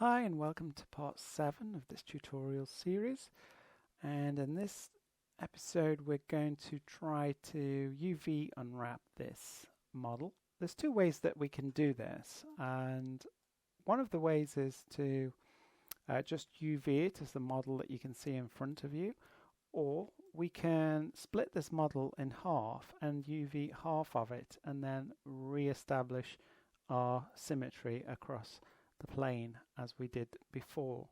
Hi and welcome to part 7 of this tutorial series, and in this episode we're going to try to UV unwrap this model. There's two ways that we can do this, and one of the ways is to just UV it as the model that you can see in front of you, or we can split this model in half and UV half of it and then re-establish our symmetry across the plane as we did before.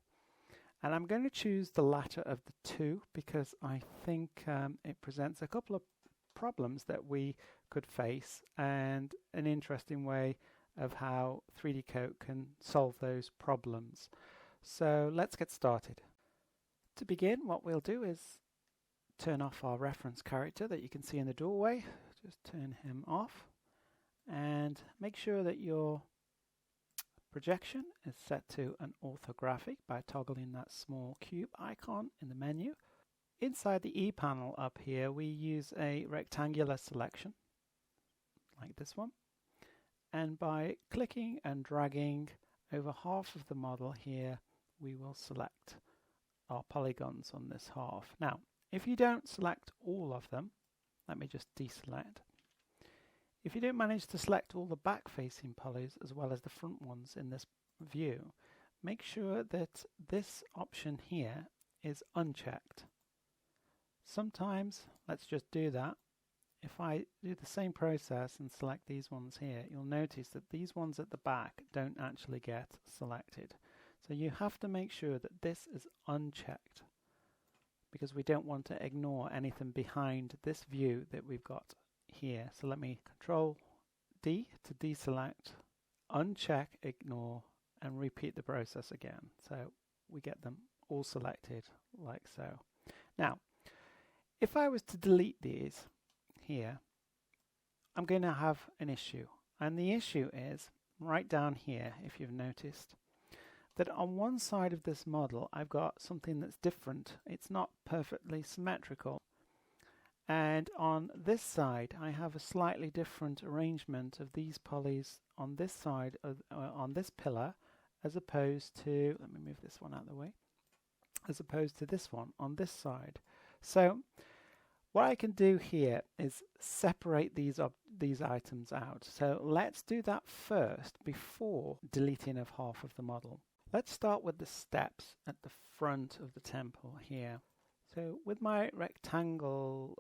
And I'm going to choose the latter of the two because I think it presents a couple of problems that we could face and an interesting way of how 3D-Coat can solve those problems. So let's get started. To begin, what we'll do is turn off our reference character that you can see in the doorway. Just turn him off and make sure that your projection is set to an orthographic by toggling that small cube icon in the menu. Inside the E panel up here we use a rectangular selection like this one, and by clicking and dragging over half of the model here we will select our polygons on this half. Now if you don't select all of them, let me just deselect. If you don't manage to select all the back-facing polys as well as the front ones in this view, make sure that this option here is unchecked. Sometimes, let's just do that. If I do the same process and select these ones here, you'll notice that these ones at the back don't actually get selected. So you have to make sure that this is unchecked because we don't want to ignore anything behind this view that we've got here. So let me Control D to deselect, uncheck, ignore, and repeat the process again. So we get them all selected like so. Now, if I was to delete these here, I'm going to have an issue. And the issue is right down here, if you've noticed, that on one side of this model I've got something that's different. It's not perfectly symmetrical. And on this side I have a slightly different arrangement of these polys on this side of, on this pillar, as opposed to, let me move this one out of the way, as opposed to this one on this side. So what I can do here is separate these items out. So let's do that first before deleting of half of the model. Let's start with the steps at the front of the temple here. So with my rectangle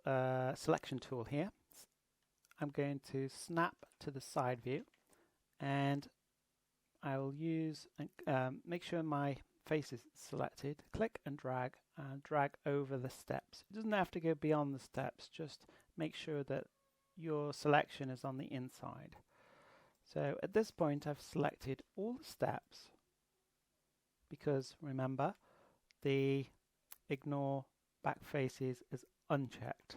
selection tool here, I'm going to snap to the side view, and I will use make sure my face is selected, click and drag over the steps. It doesn't have to go beyond the steps, just make sure that your selection is on the inside. So at this point I've selected all the steps because remember the ignore back faces is unchecked.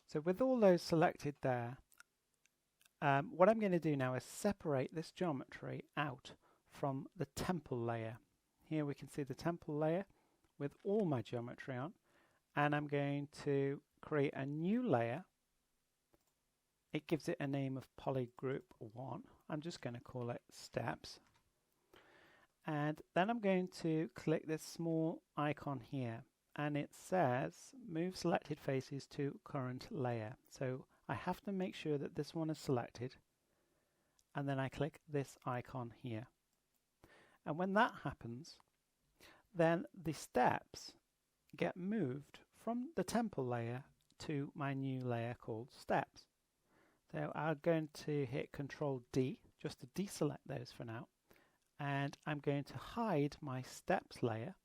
So with all those selected there, what I'm going to do now is separate this geometry out from the temple layer. Here we can see the temple layer with all my geometry on, and I'm going to create a new layer. It gives it a name of polygroup 1. I'm just going to call it steps. And then I'm going to click this small icon here, and it says move selected faces to current layer. So I have to make sure that this one is selected, and then I click this icon here. And when that happens, then the steps get moved from the temple layer to my new layer called steps. So I'm going to hit Control D just to deselect those for now, and I'm going to hide my steps layer,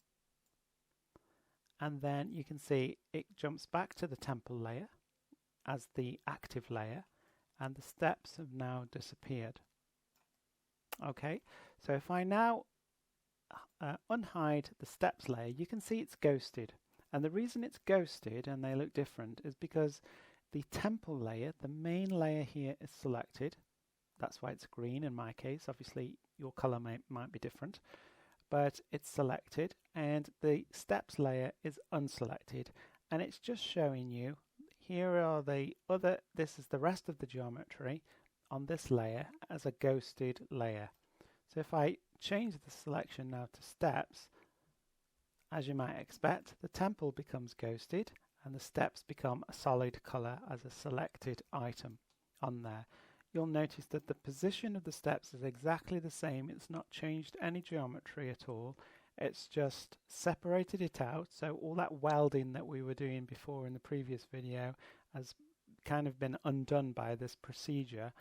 and then you can see it jumps back to the temple layer as the active layer, and the steps have now disappeared. Okay, so if I now unhide the steps layer, you can see it's ghosted, and the reason it's ghosted and they look different is because the temple layer, the main layer here, is selected. That's why it's green in my case. Obviously your color might be different, but it's selected, and the steps layer is unselected, and it's just showing you here are the other, this is the rest of the geometry on this layer as a ghosted layer. So if I change the selection now to steps, as you might expect, the temple becomes ghosted and the steps become a solid color as a selected item on there. You'll notice that the position of the steps is exactly the same. It's not changed any geometry at all. It's just separated it out. So all that welding that we were doing before in the previous video has kind of been undone by this procedure,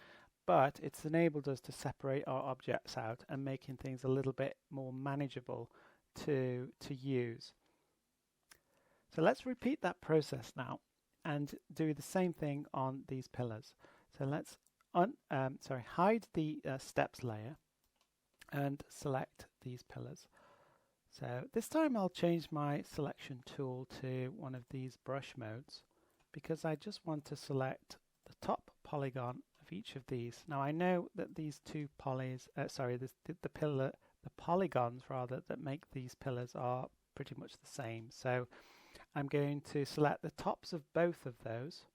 but it's enabled us to separate our objects out and making things a little bit more manageable to use. So let's repeat that process now and do the same thing on these pillars. So let's hide the steps layer and select these pillars. So this time I'll change my selection tool to one of these brush modes because I just want to select the top polygon of each of these. Now I know that these two polygons rather that make these pillars are pretty much the same. So I'm going to select the tops of both of those.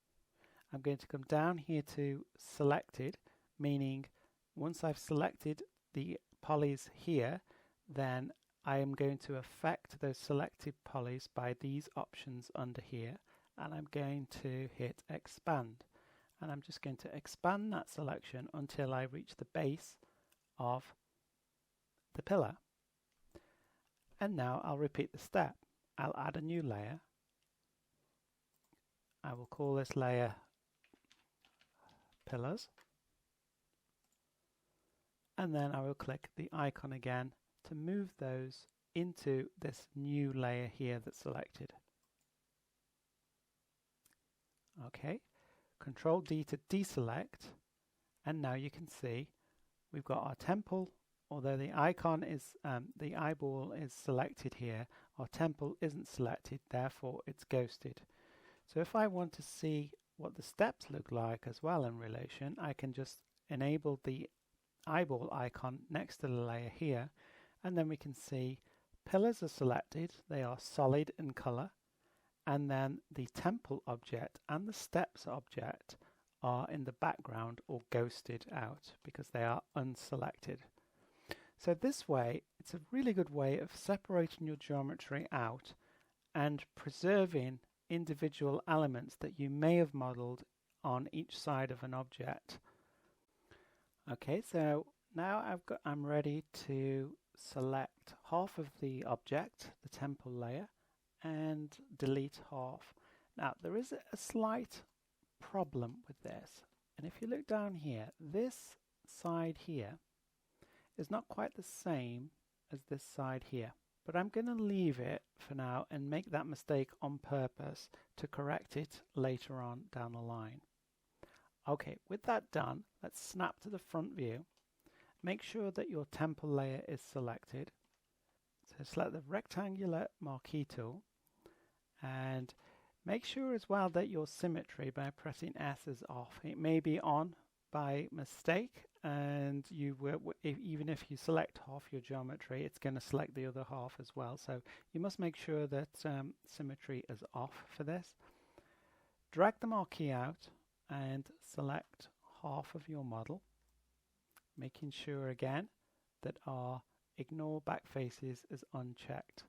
I'm going to come down here to selected, meaning once I've selected the polys here, then I am going to affect those selected polys by these options under here, and I'm going to hit expand. And I'm just going to expand that selection until I reach the base of the pillar. And now I'll repeat the step. I'll add a new layer. I will call this layer pillars. And then I will click the icon again to move those into this new layer here that's selected. Okay, Control D to deselect, and now you can see we've got our temple. Although the icon is the eyeball is selected here, our temple isn't selected, therefore it's ghosted. So if I want to see what the steps look like as well in relation, I can just enable the eyeball icon next to the layer here, and then we can see pillars are selected, they are solid in color, and then the temple object and the steps object are in the background or ghosted out because they are unselected. So this way, it's a really good way of separating your geometry out and preserving individual elements that you may have modeled on each side of an object. Okay, so now I'm ready to select half of the object, the temple layer, and delete half. Now there is a slight problem with this, and if you look down here, this side here is not quite the same as this side here, but I'm going to leave it for now and make that mistake on purpose to correct it later on down the line. Okay, with that done, let's snap to the front view. Make sure that your temple layer is selected. So select the rectangular marquee tool and make sure as well that your symmetry by pressing S is off. It may be on by mistake, and you will, even if you select half your geometry, it's going to select the other half as well. So you must make sure that symmetry is off for this. Drag the marquee out and select half of your model, making sure again that our ignore backfaces is unchecked.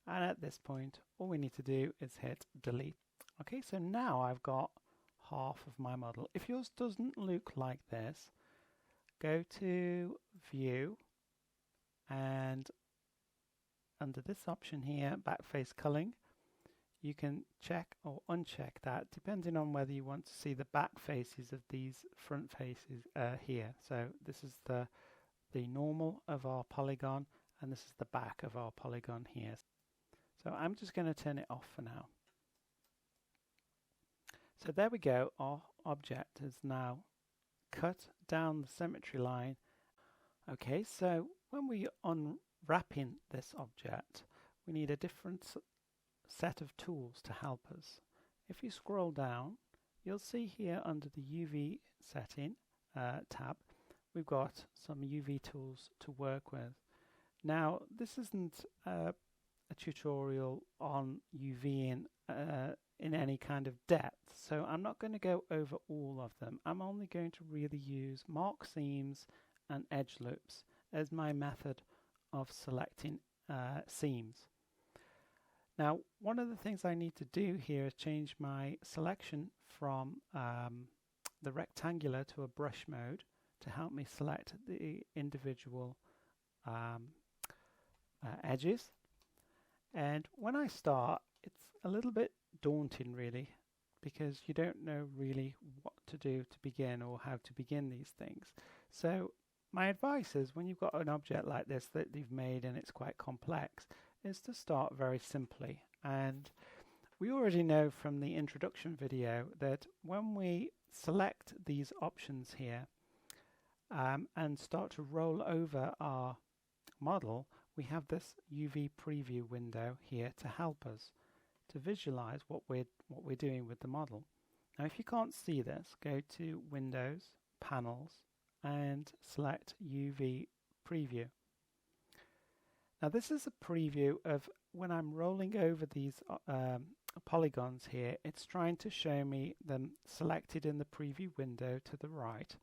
And at this point, all we need to do is hit delete. Okay, so now I've got half of my model. If yours doesn't look like this, go to View, and under this option here, Backface Culling, you can check or uncheck that depending on whether you want to see the back faces of these front faces here. So this is the normal of our polygon, and this is the back of our polygon here. So I'm just going to turn it off for now. So there we go, our object is now cut down the symmetry line. Okay, so when we unwrapping this object, we need a different set of tools to help us. If you scroll down, you'll see here under the UV setting tab, we've got some UV tools to work with. Now, this isn't a tutorial on UV in any kind of depth, so I'm not going to go over all of them. I'm only going to really use mark seams and edge loops as my method of selecting seams. Now, one of the things I need to do here is change my selection from the rectangular to a brush mode to help me select the individual edges. And when I start, it's a little bit daunting really, because you don't know really what to do to begin or how to begin these things. So my advice is, when you've got an object like this that you've made and it's quite complex, is to start very simply. And we already know from the introduction video that when we select these options here and start to roll over our model, we have this UV preview window here to help us to visualize what we're doing with the model. Now, if you can't see this, go to Windows, Panels, and select UV Preview. Now, this is a preview of when I'm rolling over these polygons here. It's trying to show me them selected in the preview window to the right,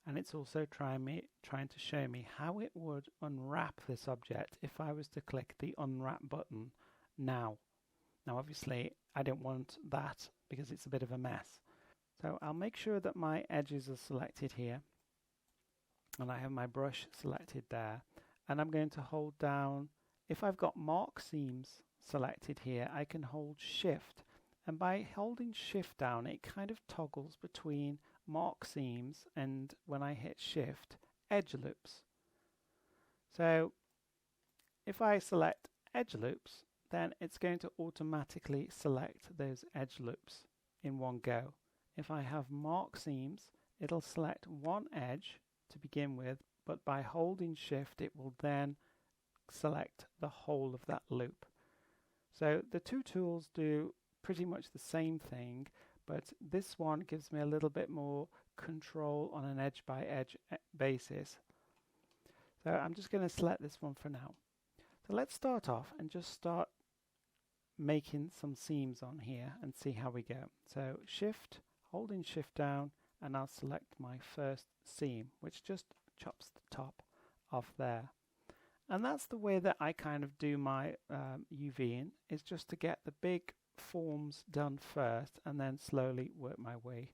and it's also trying to show me how it would unwrap this object if I was to click the Unwrap button now. Now, obviously, I don't want that because it's a bit of a mess. So I'll make sure that my edges are selected here, and I have my brush selected there. And I'm going to hold down, if I've got mark seams selected here, I can hold Shift. And by holding Shift down, it kind of toggles between mark seams and, when I hit Shift, edge loops. So if I select edge loops, then it's going to automatically select those edge loops in one go. If I have mark seams, it'll select one edge to begin with, but by holding Shift it will then select the whole of that loop. So the two tools do pretty much the same thing, but this one gives me a little bit more control on an edge by edge basis. So I'm just going to select this one for now. So let's start off and just start making some seams on here and see how we go. So Shift, holding Shift down, and I'll select my first seam, which just chops the top off there. And that's the way that I kind of do my UVing, is just to get the big forms done first and then slowly work my way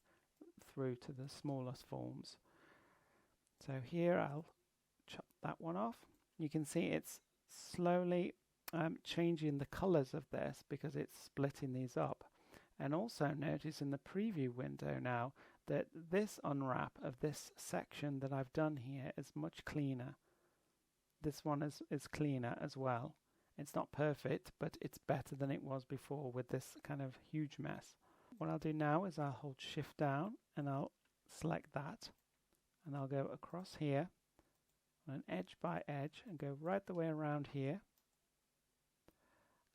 through to the smallest forms. So here I'll chop that one off. You can see it's slowly changing the colors of this because it's splitting these up. And also notice in the preview window now that this unwrap of this section that I've done here is much cleaner. This one is cleaner as well. It's not perfect, but it's better than it was before with this kind of huge mess. What I'll do now is I'll hold Shift down and I'll select that, and I'll go across here on an edge by edge and go right the way around here,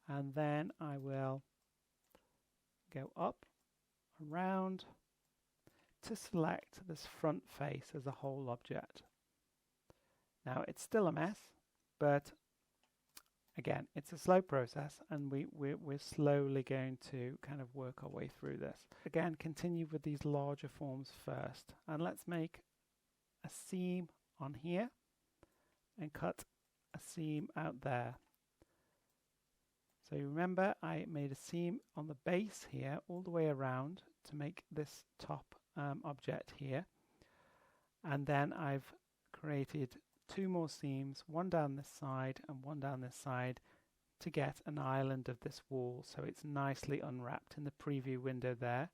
and then I will go up, around, to select this front face as a whole object. Now it's still a mess, but again, it's a slow process, and we're slowly going to kind of work our way through this. Again, continue with these larger forms first, and let's make a seam on here and cut a seam out there. So you remember I made a seam on the base here all the way around to make this top object here, and then I've created two more seams, one down this side and one down this side, to get an island of this wall so it's nicely unwrapped in the preview window there.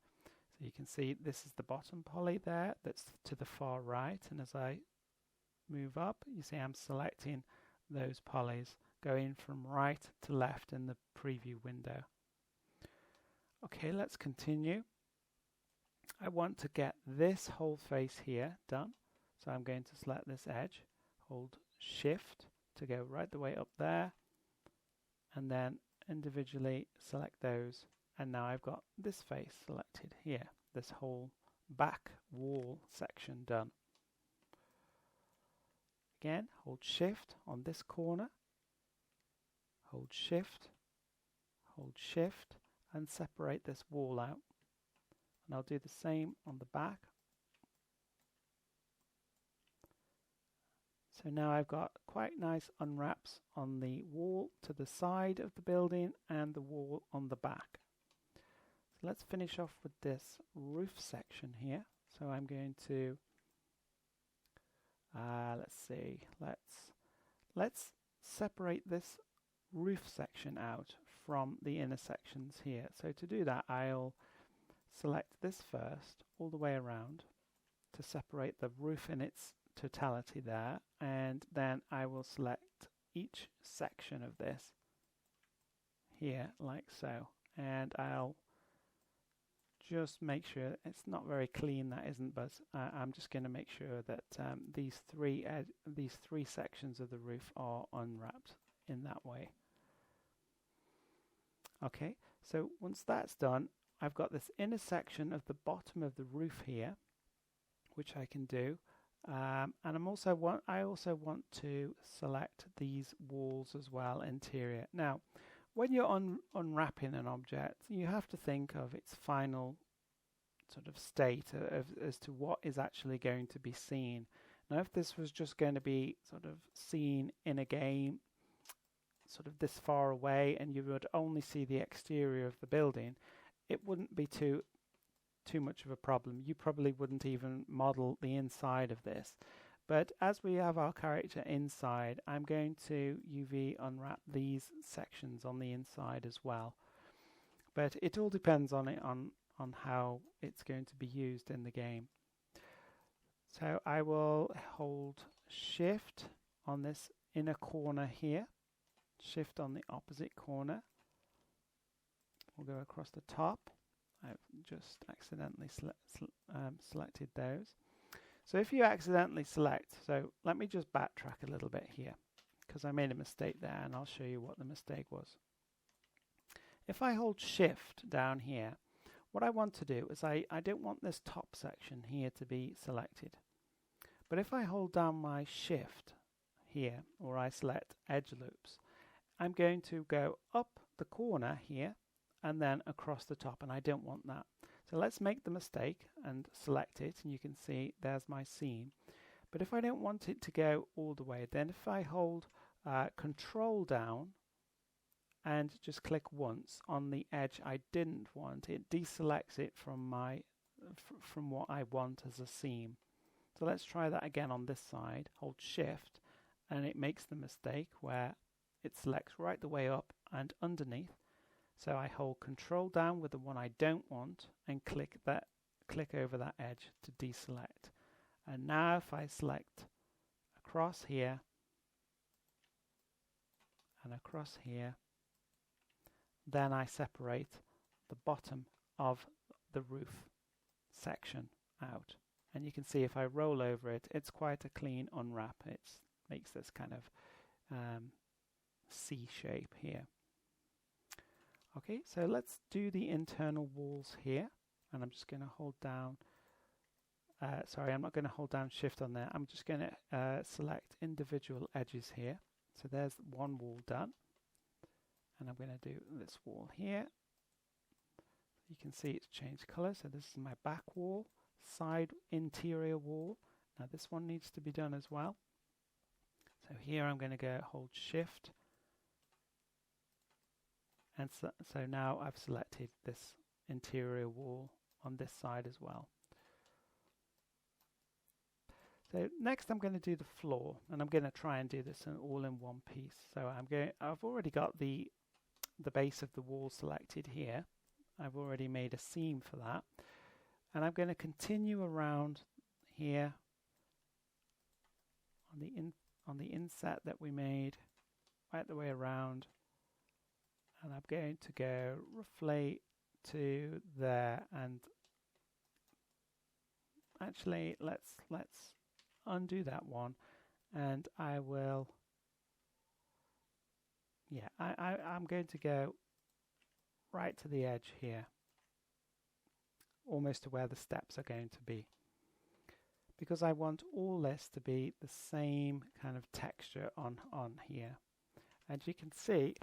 So you can see this is the bottom poly there that's to the far right, and as I move up you see I'm selecting those polys going from right to left in the preview window. Okay, let's continue. I want to get this whole face here done, so I'm going to select this edge, hold Shift to go right the way up there, and then individually select those, and now I've got this face selected here, this whole back wall section done. Again, hold Shift on this corner, hold Shift, and separate this wall out. And I'll do the same on the back. So now I've got quite nice unwraps on the wall to the side of the building and the wall on the back. So let's finish off with this roof section here. So I'm going to, let's see, let's separate this roof section out from the inner sections here. So to do that, I'll select this first all the way around to separate the roof in its totality there, and then I will select each section of this here like so, and I'll just make sure it's not very clean, that isn't, but I'm just going to make sure that these three sections of the roof are unwrapped in that way. Okay, so once that's done, I've got this inner section of the bottom of the roof here, which I can do, and I also want to select these walls as well, interior. Now, when you're unwrapping an object, you have to think of its final sort of state as to what is actually going to be seen. Now, if this was just going to be sort of seen in a game, sort of this far away, and you would only see the exterior of the building, it wouldn't be too much of a problem. You probably wouldn't even model the inside of this. But as we have our character inside, I'm going to UV unwrap these sections on the inside as well. But it all depends on how it's going to be used in the game. So I will hold Shift on this inner corner here, Shift on the opposite corner. We'll go across the top. I've just accidentally selected those. So if you accidentally select, so let me just backtrack a little bit here because I made a mistake there, and I'll show you what the mistake was. If I hold Shift down here, what I want to do is I don't want this top section here to be selected. But if I hold down my Shift here, or I select Edge Loops, I'm going to go up the corner here and then across the top, and I don't want that. So let's make the mistake and select it, and you can see there's my scene. But if I don't want it to go all the way, then if I hold Control down and just click once on the edge I didn't want, it deselects it from what I want as a seam. So let's try that again on this side. Hold Shift, and it makes the mistake where it selects right the way up and underneath. So I hold Control down with the one I don't want and click over that edge to deselect. And now if I select across here and across here, then I separate the bottom of the roof section out. And you can see if I roll over it, it's quite a clean unwrap. It makes this kind of C shape here. Okay, so let's do the internal walls here, and I'm just going to hold down, sorry, I'm not going to hold down Shift on there. I'm just going to select individual edges here. So there's one wall done, and I'm going to do this wall here. You can see it's changed color, so this is my back wall, side interior wall. Now this one needs to be done as well. So here I'm going to go hold Shift, and so now I've selected this interior wall on this side as well. So next I'm going to do the floor, and I'm going to try and do this all in one piece. So I've already got the base of the wall selected here. I've already made a seam for that, and I'm going to continue around here on the inset that we made right the way around. And I'm going to go roughly to there, and actually let's undo that one, and I will, yeah, I'm going to go right to the edge here, almost to where the steps are going to be, because I want all this to be the same kind of texture on here. And you can see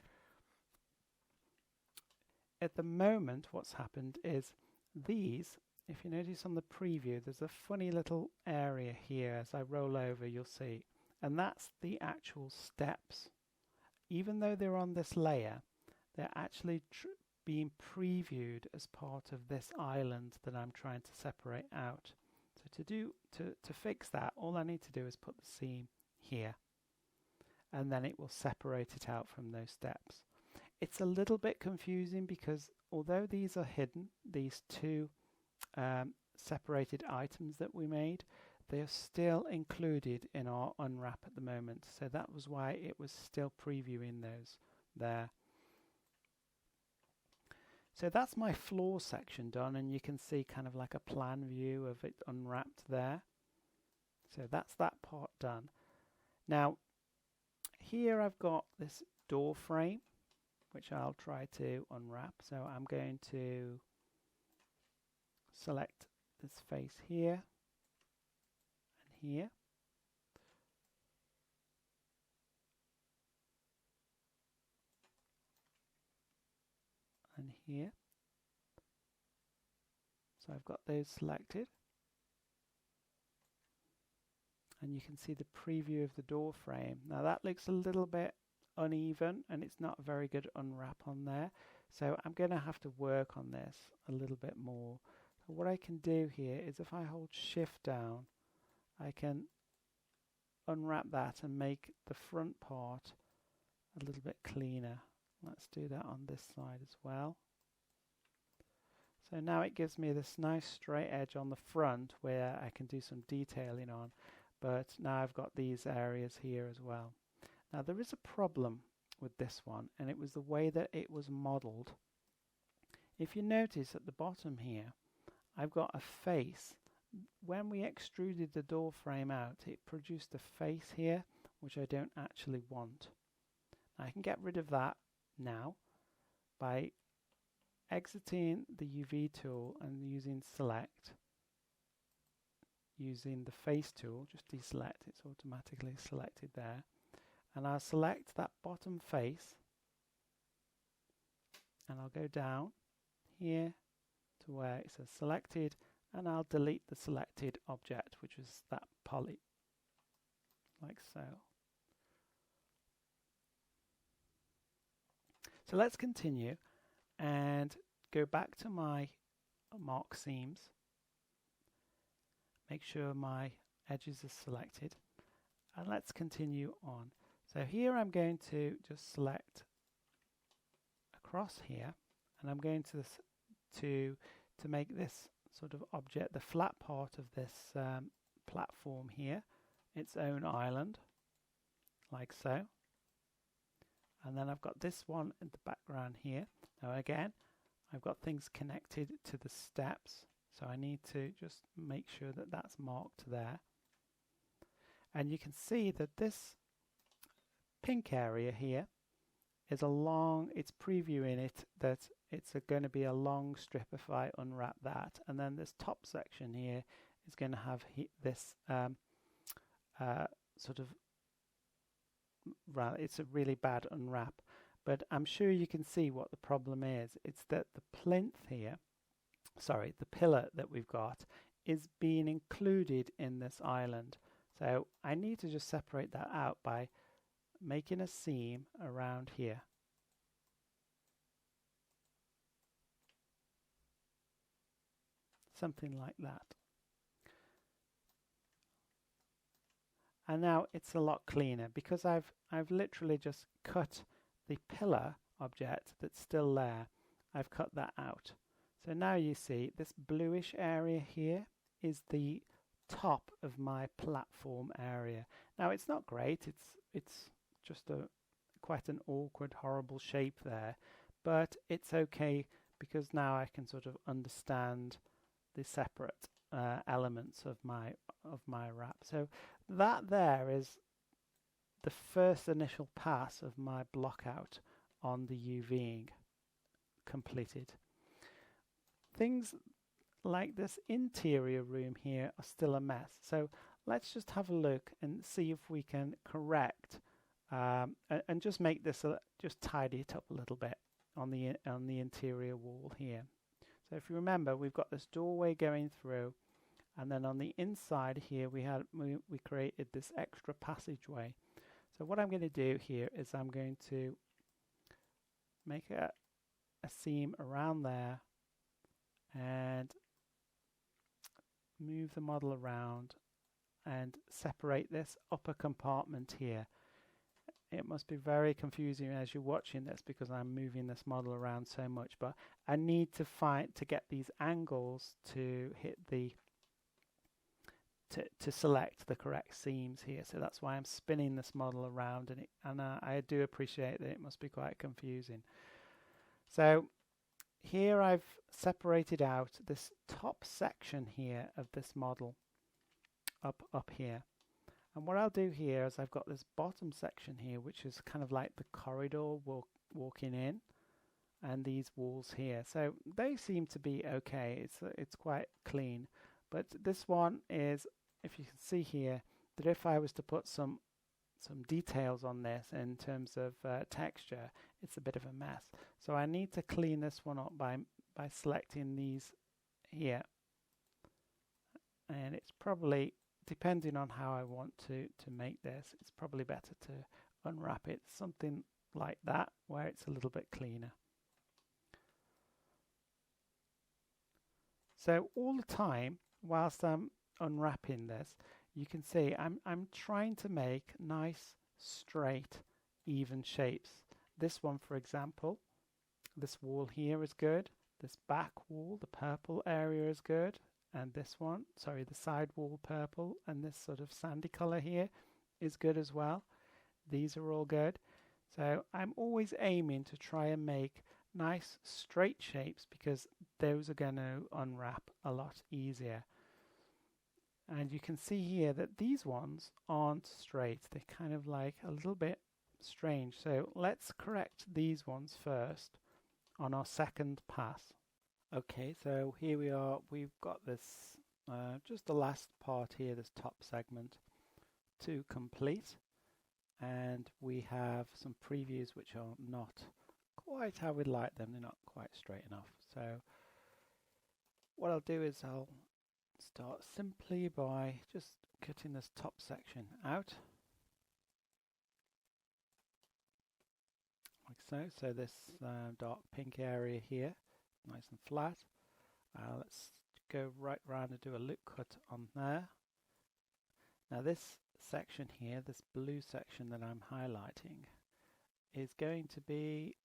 at the moment what's happened is these, if you notice on the preview, there's a funny little area here. As I roll over, you'll see and that's the actual steps. Even though they're on this layer, they're actually being previewed as part of this island that I'm trying to separate out. So to fix that, all I need to do is put the seam here, and then it will separate it out from those steps. It's a little bit confusing because although these are hidden, these two separated items that we made, they are still included in our unwrap at the moment. So that was why it was still previewing those there. So that's my floor section done, and you can see kind of like a plan view of it unwrapped there. So that's that part done. Now here I've got this door frame which I'll try to unwrap. So I'm going to select this face here and here. And here. So I've got those selected. And you can see the preview of the door frame. Now that looks a little bit uneven and it's not a very good unwrap on there. So I'm going to have to work on this a little bit more. So what I can do here is if I hold shift down, I can unwrap that and make the front part a little bit cleaner. Let's do that on this side as well. So now it gives me this nice straight edge on the front where I can do some detailing on, but now I've got these areas here as well. Now there is a problem with this one, and it was the way that it was modeled. If you notice at the bottom here, I've got a face. When we extruded the door frame out, it produced a face here, which I don't actually want. I can get rid of that now by exiting the UV tool and using select. Using the face tool, just deselect, it's automatically selected there. And I'll select that bottom face and I'll go down here to where it says selected, and I'll delete the selected object, which was that poly, like so. So let's continue and go back to my mark seams. Make sure my edges are selected, and let's continue on. So here I'm going to just select across here, and I'm going to make this sort of object, the flat part of this platform here, its own island, like so. And then I've got this one in the background here. Now again, I've got things connected to the steps, so I need to just make sure that that's marked there. And you can see that this pink area here is a long, it's previewing it that it's going to be a long strip if I unwrap that, and then this top section here is going to have this sort of, it's a really bad unwrap, but I'm sure you can see what the problem is. It's that the plinth here, sorry, the pillar that we've got is being included in this island. So I need to just separate that out by making a seam around here. Something like that. And now it's a lot cleaner because I've literally just cut the pillar object that's still there. I've cut that out. So now you see this bluish area here is the top of my platform area. Now it's not great, it's just quite an awkward, horrible shape there, but it's okay because now I can sort of understand the separate elements of my wrap. So that there is the first initial pass of my block out on the UVing completed. Things like this interior room here are still a mess. So let's just have a look and see if we can correct and just make this just tidy it up a little bit on the interior wall here. So if you remember, we've got this doorway going through, And then on the inside here we created this extra passageway. So what I'm going to do here is I'm going to make a seam around there and move the model around and separate this upper compartment here. It must be very confusing as you're watching this because I'm moving this model around so much, but I need to get these angles to hit the to select the correct seams here. So that's why I'm spinning this model around, and I do appreciate that it must be quite confusing. So here I've separated out this top section here of this model up here. And what I'll do here is I've got this bottom section here, which is kind of like the corridor walking in, and these walls here. So they seem to be okay. It's quite clean. But this one is, if you can see here, that if I was to put some details on this in terms of texture, it's a bit of a mess. So I need to clean this one up by selecting these here. And it's probably, depending on how I want to make this, it's probably better to unwrap it something like that, where it's a little bit cleaner. So all the time, whilst I'm unwrapping this, you can see I'm trying to make nice, straight, even shapes. This one, for example, this wall here is good. This back wall, the purple area is good. And this one, sorry, the side wall purple, and this sort of sandy color here is good as well. These are all good. So I'm always aiming to try and make nice straight shapes because those are going to unwrap a lot easier. And you can see here that these ones aren't straight. They're kind of like a little bit strange. So let's correct these ones first on our second pass. Okay, so here we are. We've got this, just the last part here, this top segment to complete. And we have some previews which are not quite how we'd like them. They're not quite straight enough. So what I'll do is I'll start simply by just cutting this top section out. Like so. So this dark pink area here, nice and flat. Let's go right round and do a loop cut on there. Now this section here, this blue section that I'm highlighting, is going to be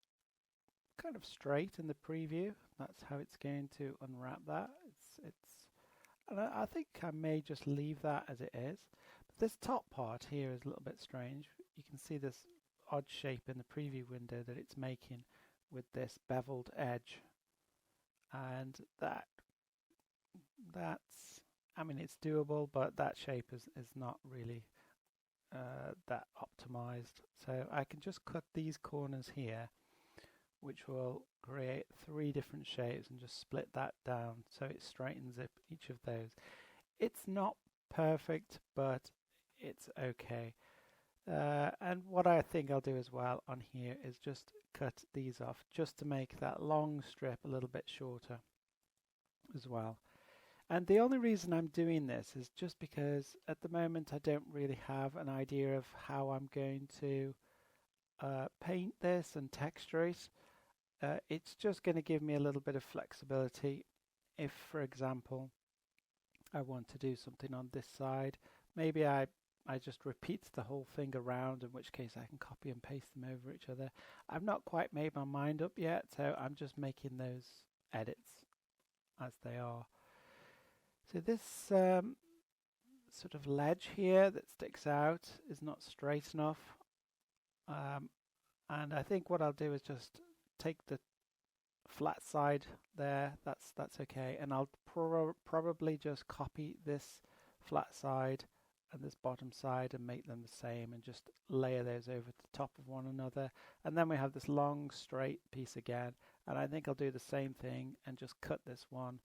kind of straight in the preview. That's how it's going to unwrap that. And I think I may just leave that as it is. But this top part here is a little bit strange. You can see this odd shape in the preview window that it's making with this beveled edge. And that's, I mean, it's doable, but that shape is not really that optimized. So I can just cut these corners here, which will create 3 different shapes, and just split that down so it straightens each of those. It's not perfect, but it's okay. And what I think I'll do as well on here is just cut these off, just to make that long strip a little bit shorter as well. And the only reason I'm doing this is just because at the moment I don't really have an idea of how I'm going to paint this and texture it. It's just going to give me a little bit of flexibility if, for example, I want to do something on this side. Maybe I just repeat the whole thing around, in which case I can copy and paste them over each other. I've not quite made my mind up yet, so I'm just making those edits as they are. So this sort of ledge here that sticks out is not straight enough. And I think what I'll do is just take the flat side there, that's okay, and I'll probably just copy this flat side and this bottom side and make them the same, and just layer those over the top of one another. And then we have this long straight piece again, and I think I'll do the same thing and just cut this one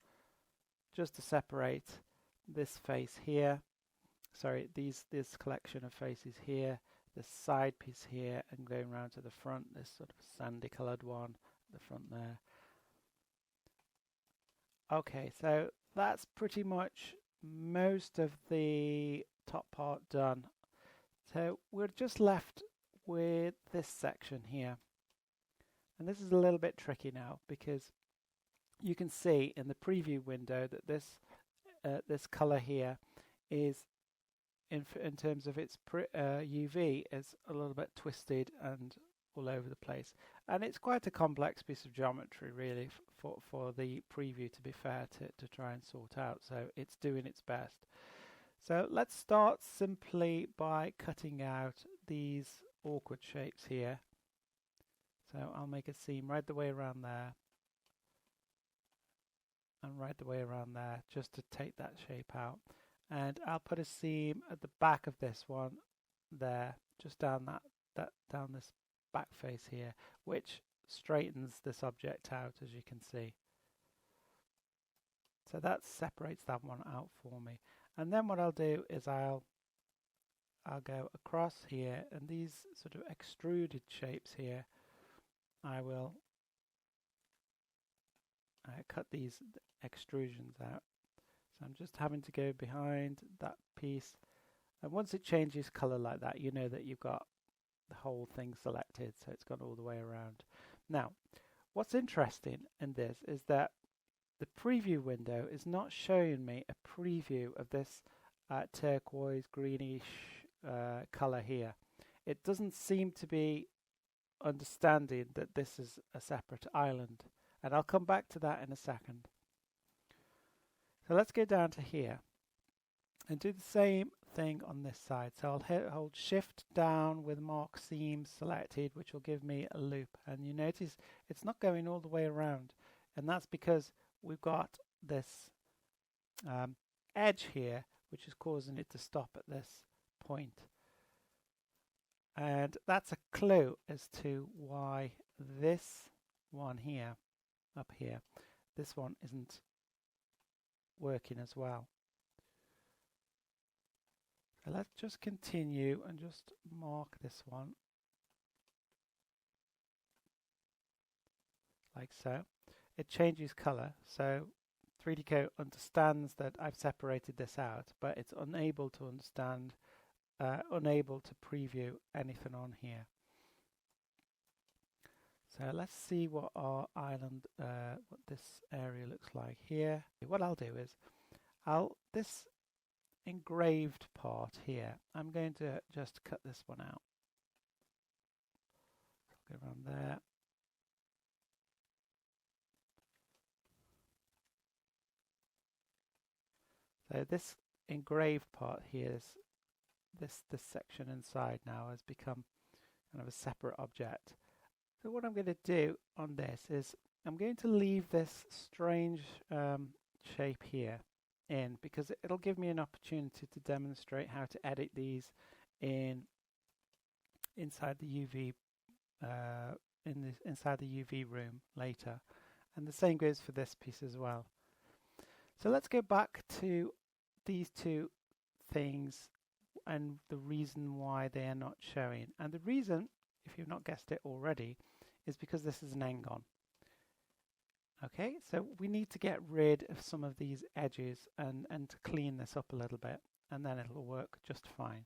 just to separate this face here, sorry, this collection of faces here, this side piece here, and going around to the front, this sort of sandy coloured one at the front there. Okay, so that's pretty much most of the top part done. So we're just left with this section here. And this is a little bit tricky now because you can see in the preview window that this color here is in terms of its UV is a little bit twisted and all over the place, and it's quite a complex piece of geometry really for the preview, to be fair, to try and sort out. So it's doing its best. So let's start simply by cutting out these awkward shapes here. So I'll make a seam right the way around there and right the way around there just to take that shape out. And I'll put a seam at the back of this one there, just down down this back face here, which straightens this object out, as you can see. So that separates that one out for me. And then what I'll do is I'll go across here, and these sort of extruded shapes here, I will cut these extrusions out. So I'm just having to go behind that piece, and once it changes color like that, you know that you've got the whole thing selected, so it's gone all the way around. Now, what's interesting in this is that the preview window is not showing me a preview of this turquoise greenish color here. It doesn't seem to be understanding that this is a separate island, and I'll come back to that in a second. So let's go down to here and do the same thing on this side. So I'll hold shift down with mark seam selected, which will give me a loop, and you notice it's not going all the way around, and that's because we've got this edge here which is causing it to stop at this point, and that's a clue as to why this one here, up here, this one isn't working as well. So let's just continue and just mark this one like so. It changes color, so 3D-Coat understands that I've separated this out, but it's unable to understand, unable to preview anything on here. So let's see what our island, what this area looks like here. What I'll do is, this engraved part here, I'm going to just cut this one out. Go around there. So this engraved part here, this section inside now has become kind of a separate object. So what I'm going to do on this is I'm going to leave this strange shape here in, because it'll give me an opportunity to demonstrate how to edit these inside the UV inside the UV room later, and the same goes for this piece as well. So let's go back to these two things and the reason why they are not showing. And the reason, if you've not guessed it already, is because this is an n-gon. Okay, so we need to get rid of some of these edges and to clean this up a little bit, and then it'll work just fine.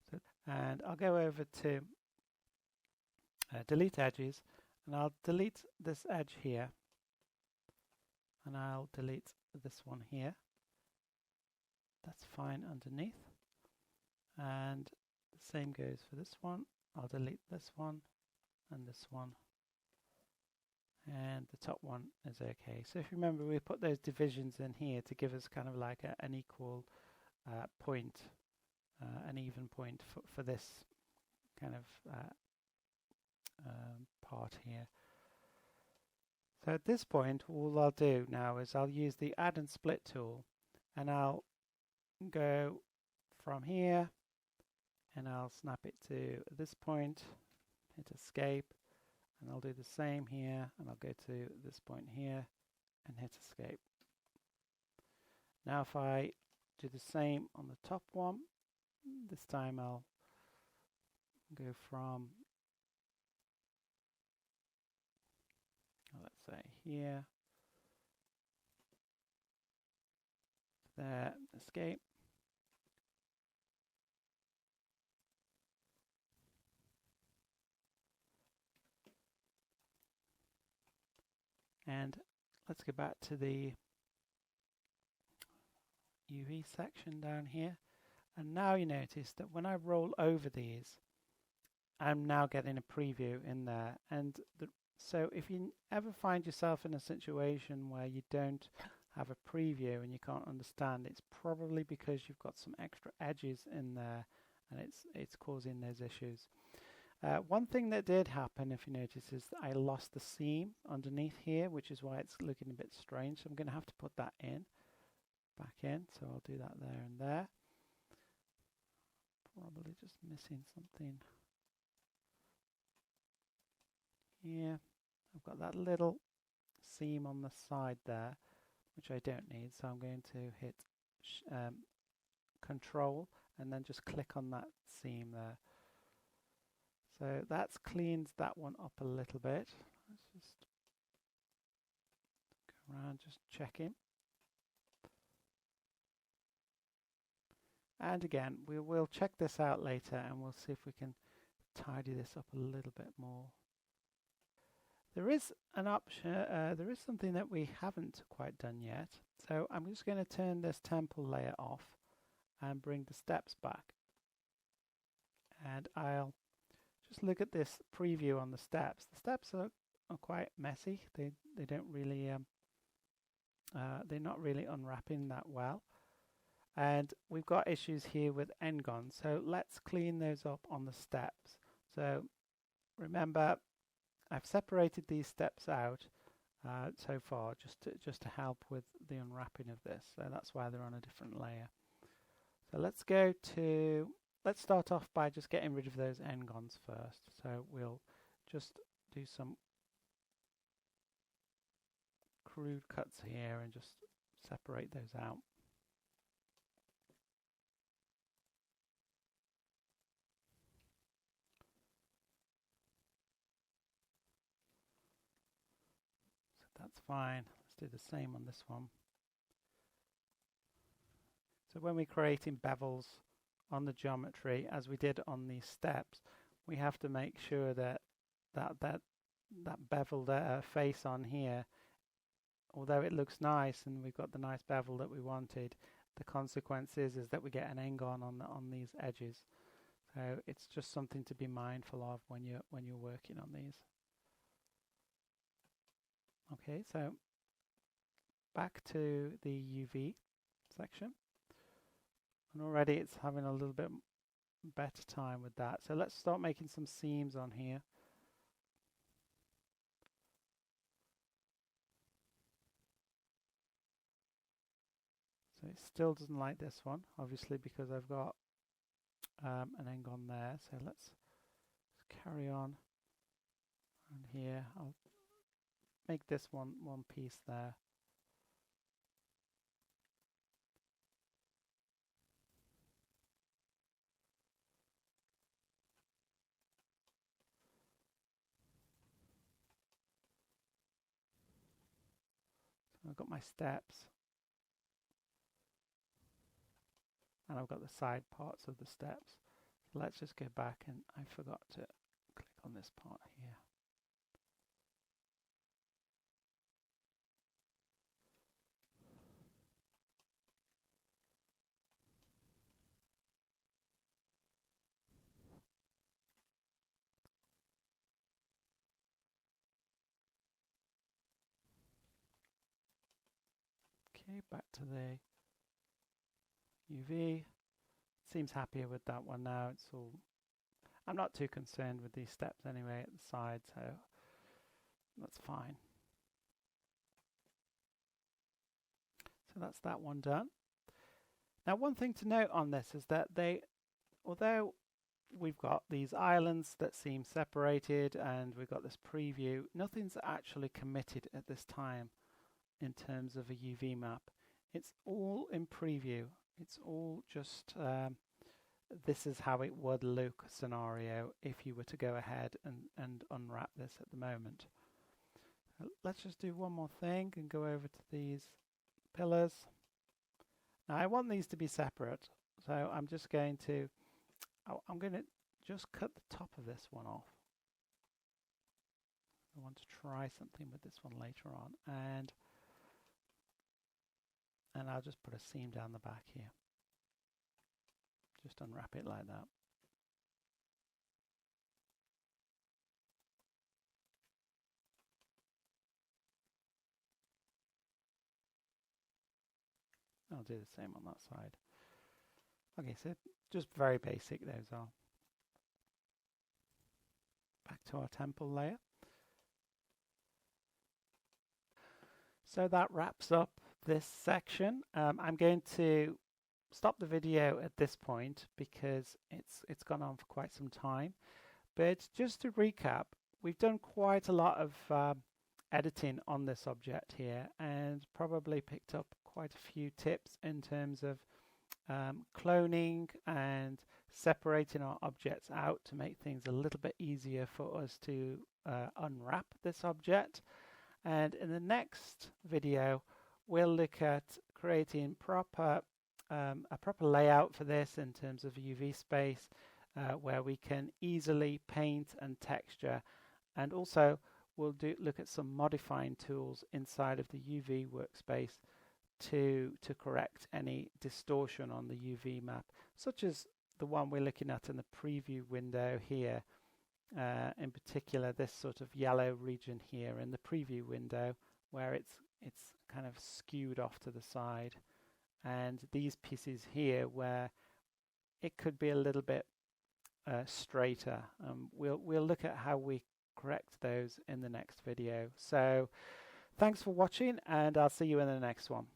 So, and I'll go over to delete edges, and I'll delete this edge here, and I'll delete this one here. That's fine underneath, and the same goes for this one. I'll delete this one and this one, and the top one is okay. So if you remember, we put those divisions in here to give us kind of like an equal point, an even point for this kind of part here. So at this point, all I'll do now is I'll use the add and split tool, and I'll go from here and I'll snap it to this point, hit escape, and I'll do the same here, and I'll go to this point here and hit escape. Now if I do the same on the top one, this time I'll go from, let's say here, escape. And let's go back to the UV section down here. And now you notice that when I roll over these, I'm now getting a preview in there. And so if you ever find yourself in a situation where you don't have a preview and you can't understand, it's probably because you've got some extra edges in there and it's causing those issues. One thing that did happen, if you notice, is that I lost the seam underneath here, which is why it's looking a bit strange. So I'm going to have to put that back in. So I'll do that there and there. Probably just missing something. Yeah, I've got that little seam on the side there, which I don't need. So I'm going to hit Control and then just click on that seam there. So that's cleaned that one up a little bit. Let's just go around just checking. And again, we will check this out later and we'll see if we can tidy this up a little bit more. There is an option, there is something that we haven't quite done yet. So I'm just going to turn this temple layer off and bring the steps back. And I'll just look at this preview on the steps. The steps are quite messy. They don't really, they're not really unwrapping that well. And we've got issues here with n-gons. So let's clean those up on the steps. So remember, I've separated these steps out so far just to help with the unwrapping of this. So that's why they're on a different layer. So let's start off by just getting rid of those n-gons first. So we'll just do some crude cuts here and just separate those out. That's fine. Let's do the same on this one. So when we're creating bevels on the geometry, as we did on these steps, we have to make sure that that beveled face on here, although it looks nice and we've got the nice bevel that we wanted, the consequence is that we get an n-gon on these edges. So it's just something to be mindful of when you're working on these. Okay, so back to the UV section, and already it's having a little bit better time with that. So let's start making some seams on here. So it still doesn't like this one, obviously, because I've got an n-gon there. So let's carry on here. I'll make this one piece there. So I've got my steps and I've got the side parts of the steps. So let's just go back, and I forgot to click on this part here. Okay, back to the UV. Seems happier with that one now. It's all. I'm not too concerned with these steps anyway at the side, so that's fine. So that's that one done. Now, one thing to note on this is that although we've got these islands that seem separated and we've got this preview, nothing's actually committed at this time in terms of a UV map. It's all in preview. It's all just this is how it would look scenario if you were to go ahead and unwrap this at the moment. Let's just do one more thing and go over to these pillars. Now I want these to be separate, so I'm just going to, I'm going to just cut the top of this one off. I want to try something with this one later on, and I'll just put a seam down the back here. Just unwrap it like that. I'll do the same on that side. Okay, so just very basic those are. Back to our temple layer. So that wraps up this section. I'm going to stop the video at this point because it's gone on for quite some time. But just to recap, we've done quite a lot of editing on this object here and probably picked up quite a few tips in terms of cloning and separating our objects out to make things a little bit easier for us to unwrap this object. And in the next video, we'll look at creating a proper layout for this in terms of UV space, where we can easily paint and texture, and also we'll look at some modifying tools inside of the UV workspace to correct any distortion on the UV map, such as the one we're looking at in the preview window here. In particular, this sort of yellow region here in the preview window, where it's kind of skewed off to the side, and these pieces here where it could be a little bit straighter. We'll look at how we correct those in the next video. So thanks for watching, and I'll see you in the next one.